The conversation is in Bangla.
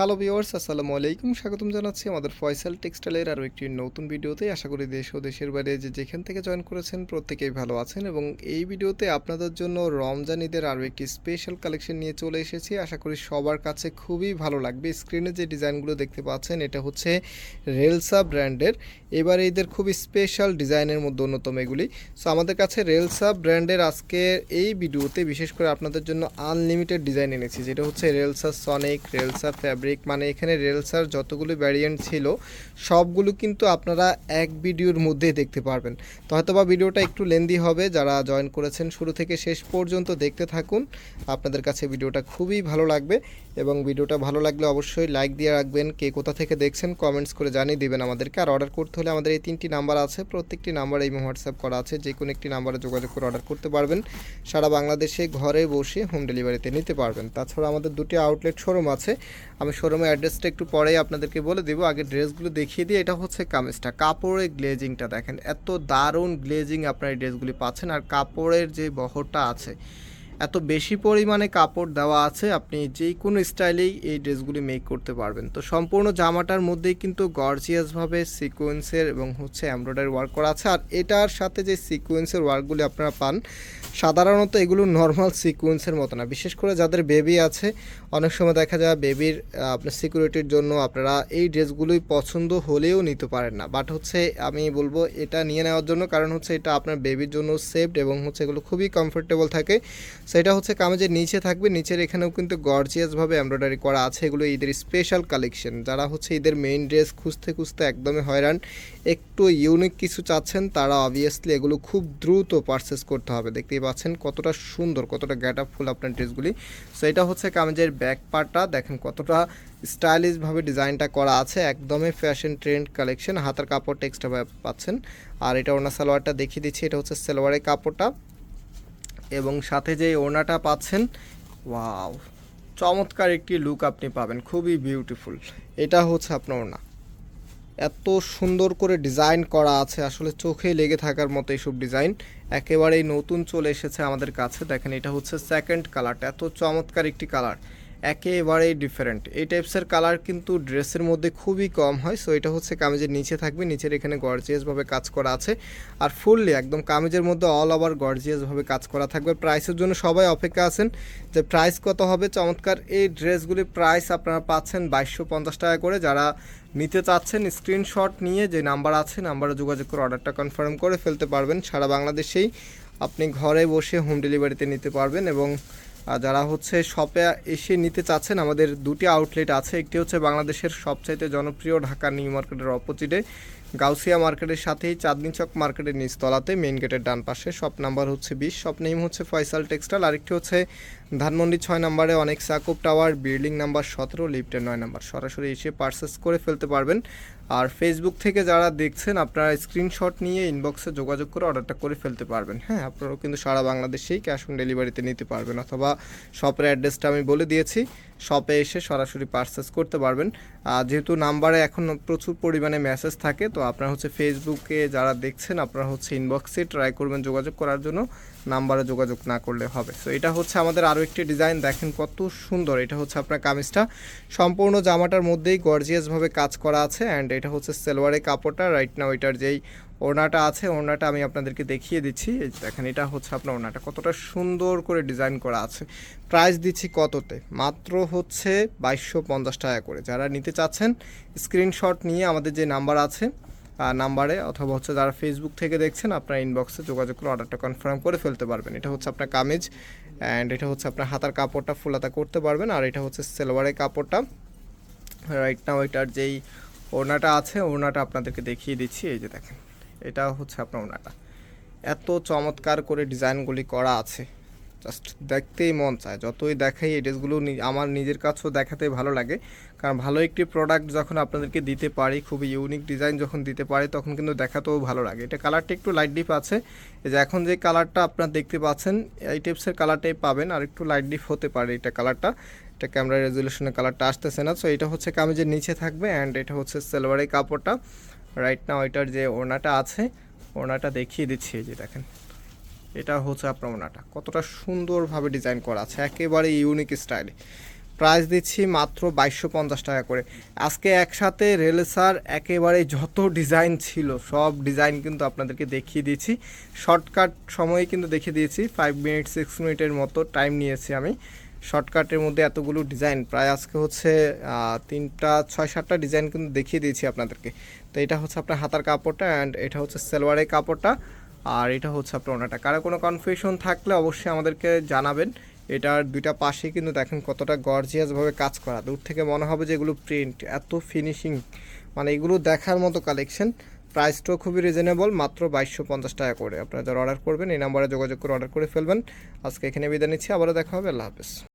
হ্যালো ভিউয়ার্স, আসসালামু আলাইকুম। স্বাগতম জানাচ্ছি আমাদের ফয়সাল টেক্সটাইলের আরও একটি নতুন ভিডিওতে। আশা করি দেশ ও দেশের বাইরে যেখান থেকে জয়েন করেছেন প্রত্যেকেই ভালো আছেন এবং এই ভিডিওতে আপনাদের জন্য রমজান ঈদের আরও একটি স্পেশাল কালেকশন নিয়ে চলে এসেছি। আশা করি সবার কাছে খুবই ভালো লাগবে। স্ক্রিনে যে ডিজাইনগুলো দেখতে পাচ্ছেন এটা হচ্ছে রেলসা ব্র্যান্ডের। এবার ঈদের খুবই স্পেশাল ডিজাইনের মধ্যে অন্যতম এগুলি। সো আমাদের কাছে রেলসা ব্র্যান্ডের আজকে এই ভিডিওতে বিশেষ করে আপনাদের জন্য আনলিমিটেড ডিজাইন এনেছি, যেটা হচ্ছে রেলসা সনিক, রেলসা ফ্যাব্রিক। মানে এখানে রেলসার যতগুলো ভ্যারিয়েন্ট ছিল সবগুলো কিন্তু আপনারা এক ভিডিওর মধ্যেই দেখতে পারবেন। তো হয়তোবা ভিডিওটা একটু লেন্দি হবে, যারা জয়েন করেছেন শুরু থেকে শেষ পর্যন্ত দেখতে থাকুন, আপনাদের কাছে ভিডিওটা খুবই ভালো লাগবে। এবং ভিডিওটা ভালো লাগলে অবশ্যই লাইক দিয়ে রাখবেন। কে কোথা থেকে দেখছেন কমেন্টস করে জানিয়ে দেবেন আমাদেরকে। আর অর্ডার করতে হলে আমাদের এই 3টি নাম্বার আছে, প্রত্যেকটি নাম্বার এই হোয়াটসঅ্যাপ করা আছে, যে কোনো একটি নাম্বারে যোগাযোগ করে অর্ডার করতে পারবেন। সারা বাংলাদেশে ঘরে বসে হোম ডেলিভারিতে নিতে পারবেন। তাছাড়া আমাদের দুটি আউটলেট শোরুম আছে, আমি শোরুমের অ্যাড্রেসটা একটু পরেই আপনাদেরকে বলে দেবো। আগে ড্রেসগুলো দেখিয়ে দিয়ে, এটা হচ্ছে কামিজটা, কাপড়ের গ্লেজিংটা দেখেন, এত দারুণ গ্লেজিং আপনার এই ড্রেসগুলি পাচ্ছেন। আর কাপড়ের যে বহরটা আছে, এত বেশি পরিমাণে কাপড় দেওয়া আছে, আপনি যে কোনো স্টাইলেই এই ড্রেসগুলি মেক করতে পারবেন। তো সম্পূর্ণ জামাটার মধ্যেই কিন্তু গর্জিয়াসভাবে সিকোয়েন্সের এবং হচ্ছে এমব্রয়ডারি ওয়ার্ক করা আছে। আর এটার সাথে যে সিকোয়েন্সের ওয়ার্কগুলি আপনারা পান, সাধারণত এগুলো নর্মাল সিকোয়েন্সের মতো না। বিশেষ করে যাদের বেবি আছে, অনেক সময় দেখা যায় বেবির আপনার সিকিউরিটির জন্য আপনারা এই ড্রেসগুলোই পছন্দ হলেও নিতে পারেন না, বাট হচ্ছে আমি বলবো এটা নিয়ে নেওয়ার জন্য, কারণ হচ্ছে এটা আপনার বেবির জন্য সেফড এবং হচ্ছে এগুলো খুবই কমফোর্টেবল থাকে। সেটা হচ্ছে কামিজের নিচে থাকবে, নিচের এখানেও কিন্তু গর্জিয়াসভাবে এমব্রয়ডারি করা আছে। এগুলো ঈদের স্পেশাল কালেকশন। যারা হচ্ছে ঈদের মেইন ড্রেস খুঁজতে খুঁজতে একদমই হয়রান, একটু ইউনিক কিছু চাচ্ছেন, তারা অবভিয়াসলি এগুলো খুব দ্রুত পারচেস করতে হবে। দেখতেই পাচ্ছেন কতটা সুন্দর, কতটা গেট আপ ফুল আপনার ড্রেসগুলি। সো এটা হচ্ছে কামিজের ব্যাক পার্টটা, দেখেন কতটা স্টাইলিশভাবে ডিজাইনটা করা আছে, একদমই ফ্যাশন ট্রেন্ড কালেকশন। হাতার কাপড়টা এক্সট্রা পাচ্ছেন। আর এটা ওড়না সালোয়ারটা দেখিয়ে দিচ্ছি, এটা হচ্ছে সালোয়ারের কাপড়টা এবং সাথে যে ওড়নাটা পাচ্ছেন, ওয়াও, চমৎকার একটি লুক আপনি পাবেন, খুবই বিউটিফুল। এটা হচ্ছে আপনার ওড়না, এত সুন্দর করে ডিজাইন করা আছে, আসলে চোখে লেগে থাকার মতো এইসব ডিজাইন। একেবারেই নতুন চলে এসেছে আমাদের কাছে। দেখেন এটা হচ্ছে সেকেন্ড কালারটা, এত চমৎকার একটি কালার, একেবারেই ডিফারেন্ট। এই টাইপসের কালার কিন্তু ড্রেসের মধ্যে খুবই কম হয়। সো এটা হচ্ছে কামিজের নিচে থাকবে, নিচের এখানে গর্জিয়াসভাবে কাজ করা আছে। আর ফুললি একদম কামিজের মধ্যে অল ওভার গর্জিয়াসভাবে কাজ করা থাকবে। প্রাইসের জন্য সবাই অপেক্ষা আছেন যে প্রাইস কত হবে। চমৎকার এই ড্রেসগুলির প্রাইস আপনারা পাচ্ছেন 2250 টাকা করে। যারা নিতে চাচ্ছেন স্ক্রিনশট নিয়ে যে নাম্বার আছে, নাম্বারে যোগাযোগ করে অর্ডারটা কনফার্ম করে ফেলতে পারবেন। সারা বাংলাদেশেই আপনি ঘরে বসে হোম ডেলিভারিতে নিতে পারবেন। এবং যারা হচ্ছে শপে এসে নিতে চাচ্ছেন, আমাদের দুটি আউটলেট আছে। একটি হচ্ছে বাংলাদেশের সবচাইতে জনপ্রিয় ঢাকা নিউ মার্কেটের অপোজিটে গাউসিয়া মার্কেটের সাথেই চাঁদনি চক মার্কেটের নিচতলাতে মেইন গেটের ডান পাশে, শপ নাম্বার হচ্ছে 20, শপ নেম হচ্ছে ফয়সাল টেক্সটাইল। আরেকটি হচ্ছে ধানমন্ডি 6 নম্বরে অনেক সাকুব টাওয়ার, বিল্ডিং নাম্বার 17, লিফটের 9 নম্বর। সরাসরি এসে পারচেস করে ফেলতে পারবেন। আর ফেসবুক থেকে যারা দেখছেন, আপনারা স্ক্রিনশট নিয়ে ইনবক্সে যোগাযোগ করে অর্ডারটা করে ফেলতে পারবেন। হ্যাঁ, আপনারাও কিন্তু সারা বাংলাদেশেই ক্যাশ অন ডেলিভারিতে নিতে পারবেন, অথবা শপের অ্যাড্রেসটা আমি বলে দিয়েছি, শপে এসে সরাসরি পারচেস করতে পারবেন। যেহেতু নাম্বারে এখন প্রচুর পরিমাণে মেসেজ থাকে, তো আপনারা হচ্ছে ফেসবুকে যারা দেখছেন, আপনারা হচ্ছে ইনবক্সে ট্রাই করবেন যোগাযোগ করার জন্য, নাম্বারে যোগাযোগ না করলে হবে। সো এটা হচ্ছে আমাদের আরও একটি ডিজাইন, দেখেন কত সুন্দর। এটা হচ্ছে আপনার কামিজটা, সম্পূর্ণ জামাটার মধ্যেই গর্জিয়াসভাবে কাজ করা আছে। অ্যান্ড এটা হচ্ছে সালোয়ারের কাপড়টা। রাইট নাও এটার যেই ওড়নাটা আছে, ওড়নাটা আমি আপনাদেরকে দেখিয়ে দিচ্ছি। দেখেন এটা হচ্ছে আপনার ওড়নাটা, কতটা সুন্দর করে ডিজাইন করা আছে। প্রাইস দিচ্ছি কততে, মাত্র হচ্ছে 2250 টাকা করে। যারা নিতে চাচ্ছেন স্ক্রিনশট নিয়ে আমাদের যে নাম্বার আছে নাম্বারে, অথবা হচ্ছে যারা ফেসবুক থেকে দেখছেন, আপনার ইনবক্সে যোগাযোগ করে অর্ডারটা কনফার্ম করে ফেলতে পারবেন। এটা হচ্ছে আপনার কামিজ, অ্যান্ড এটা হচ্ছে আপনার হাতার কাপড়টা ফুল হাতা করতে পারবেন। আর এটা হচ্ছে সালোয়ারের কাপড়টা। রাইট নাও এটার যেই ওড়নাটা আছে, ওড়নাটা আপনাদেরকে দেখিয়ে দিচ্ছি। এই যে দেখেন, এটা হচ্ছে আপনার ওড়নাটা, এত চমৎকার করে ডিজাইনগুলি করা আছে, জাস্ট দেখতেই মন চায়। যতই দেখাই এই ড্রেসগুলো আমার নিজের কাছেও দেখাতে ভালো লাগে, কারণ ভালো একটি প্রোডাক্ট যখন আপনাদেরকে দিতে পারি, খুবই ইউনিক ডিজাইন যখন দিতে পারি, তখন কিন্তু দেখাতেও ভালো লাগে। এটা কালারটা একটু লাইট ডিপ আছে, এই যে এখন যে কালারটা আপনারা দেখতে পাচ্ছেন, এই টাইপসের কালারটাই পাবেন। আর একটু লাইট ডিপ হতে পারে এটা কালারটা, এটা ক্যামেরা রেজুলেশনের কালারটা আসতেছে না। সো এটা হচ্ছে কামিজের নিচে থাকবে, অ্যান্ড এটা হচ্ছে সালোয়ারের কাপড়টা। রাইট নাও এটার যে ওড়নাটা আছে, ওড়নাটা দেখিয়ে দিচ্ছি। এই যে দেখেন, এটা হচ্ছে আপনার ওড়নাটা, কতটা সুন্দরভাবে ডিজাইন করা আছে, একেবারে ইউনিক স্টাইলে। প্রাইস দিচ্ছি মাত্র 2250 টাকা করে। আজকে একসাথে রেলেসার একেবারে যত ডিজাইন ছিল সব ডিজাইন কিন্তু আপনাদেরকে দেখিয়ে দিয়েছি, শর্টকাট সময়ে কিন্তু দেখিয়ে দিয়েছি। 5 মিনিট 6 মিনিটের মতো টাইম নিয়েছি আমি শর্টকাটের মধ্যে এতগুলো ডিজাইন, প্রায় আজকে হচ্ছে 3টা 6-7টা ডিজাইন কিন্তু দেখিয়ে দিয়েছি আপনাদেরকে। তো এটা হচ্ছে আপনার হাতার কাপড়টা, অ্যান্ড এটা হচ্ছে সালোয়ারের কাপড়টা, আর এটা হচ্ছে আপনার ওনাটা। কারো কোনো কনফিউশন থাকলে অবশ্যই আমাদেরকে জানাবেন। এটার দুইটা পাশে কিন্তু দেখেন কতটা গর্জিয়াসভাবে কাজ করা, দূর থেকে মনে হবে যে এগুলো প্রিন্ট, এত ফিনিশিং, মানে এগুলো দেখার মতো কালেকশন। প্রাইসটাও খুবই রিজনেবল, মাত্র 2250 টাকা করে। আপনারা যারা অর্ডার করবেন এই নাম্বারে যোগাযোগ করে অর্ডার করে ফেলবেন। আজকে এখানে বিদায় নিচ্ছি, আবারও দেখা হবে, আল্লাহ হাফেজ।